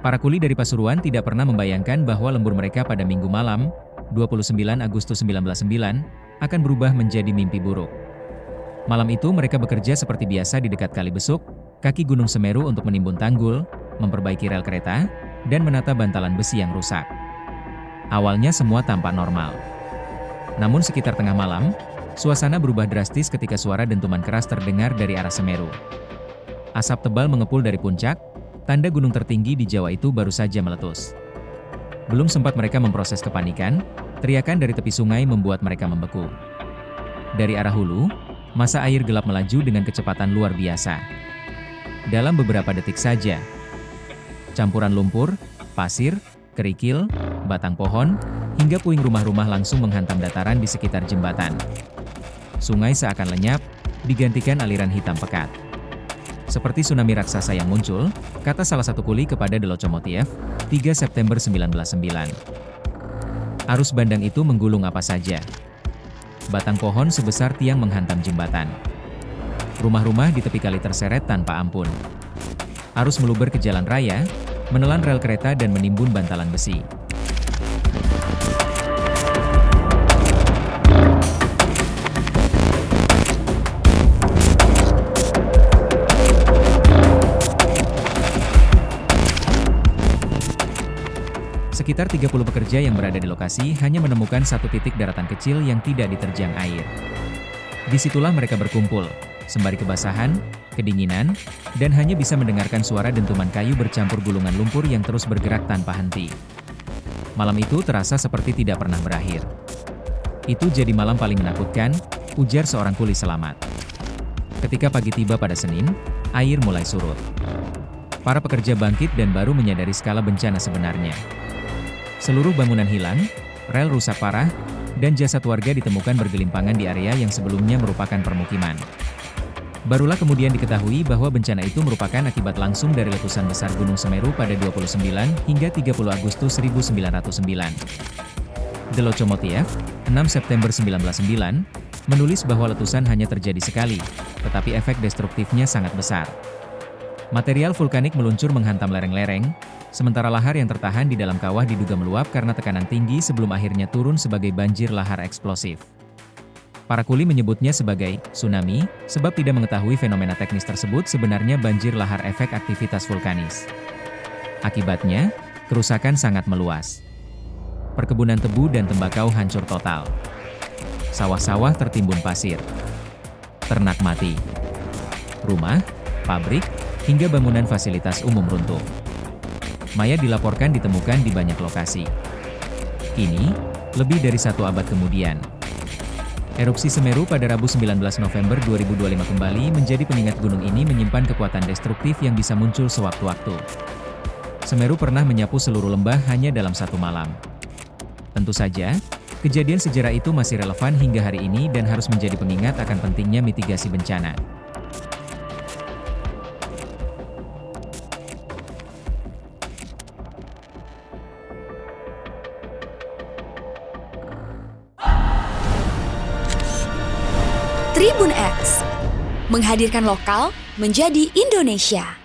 Para kuli dari Pasuruan tidak pernah membayangkan bahwa lembur mereka pada Minggu malam, 29 Agustus 1909, akan berubah menjadi mimpi buruk. Malam itu mereka bekerja seperti biasa di dekat Kali Besuk, kaki Gunung Semeru untuk menimbun tanggul, memperbaiki rel kereta, dan menata bantalan besi yang rusak. Awalnya semua tampak normal. Namun sekitar tengah malam, suasana berubah drastis ketika suara dentuman keras terdengar dari arah Semeru. Asap tebal mengepul dari puncak, tanda gunung tertinggi di Jawa itu baru saja meletus. Belum sempat mereka memproses kepanikan, teriakan dari tepi sungai membuat mereka membeku. Dari arah hulu, massa air gelap melaju dengan kecepatan luar biasa. Dalam beberapa detik saja, campuran lumpur, pasir, kerikil, batang pohon, hingga puing rumah-rumah langsung menghantam dataran di sekitar jembatan. Sungai seakan lenyap, digantikan aliran hitam pekat. Seperti tsunami raksasa yang muncul, kata salah satu kuli kepada The Locomotive, 3 September 1909. Arus bandang itu menggulung apa saja. Batang pohon sebesar tiang menghantam jembatan. Rumah-rumah di tepi kali terseret tanpa ampun. Arus meluber ke jalan raya, menelan rel kereta dan menimbun bantalan besi. Sekitar 30 pekerja yang berada di lokasi hanya menemukan satu titik daratan kecil yang tidak diterjang air. Disitulah mereka berkumpul, sembari kebasahan, kedinginan, dan hanya bisa mendengarkan suara dentuman kayu bercampur gulungan lumpur yang terus bergerak tanpa henti. Malam itu terasa seperti tidak pernah berakhir. Itu jadi malam paling menakutkan, ujar seorang kuli selamat. Ketika pagi tiba pada Senin, air mulai surut. Para pekerja bangkit dan baru menyadari skala bencana sebenarnya. Seluruh bangunan hilang, rel rusak parah, dan jasad warga ditemukan bergelimpangan di area yang sebelumnya merupakan permukiman. Barulah kemudian diketahui bahwa bencana itu merupakan akibat langsung dari letusan besar Gunung Semeru pada 29 hingga 30 Agustus 1909. The Locomotive, 6 September 1909, menulis bahwa letusan hanya terjadi sekali, tetapi efek destruktifnya sangat besar. Material vulkanik meluncur menghantam lereng-lereng, sementara lahar yang tertahan di dalam kawah diduga meluap karena tekanan tinggi sebelum akhirnya turun sebagai banjir lahar eksplosif. Para kuli menyebutnya sebagai tsunami, sebab tidak mengetahui fenomena teknis tersebut sebenarnya banjir lahar efek aktivitas vulkanis. Akibatnya, kerusakan sangat meluas. Perkebunan tebu dan tembakau hancur total. Sawah-sawah tertimbun pasir. Ternak mati. Rumah, pabrik, hingga bangunan fasilitas umum runtuh. Mayat dilaporkan ditemukan di banyak lokasi. Kini, lebih dari 1 abad kemudian, erupsi Semeru pada Rabu 19 November 2025 kembali menjadi pengingat gunung ini menyimpan kekuatan destruktif yang bisa muncul sewaktu-waktu. Semeru pernah menyapu seluruh lembah hanya dalam 1 malam. Tentu saja, kejadian sejarah itu masih relevan hingga hari ini dan harus menjadi pengingat akan pentingnya mitigasi bencana. Tribun X menghadirkan lokal menjadi Indonesia.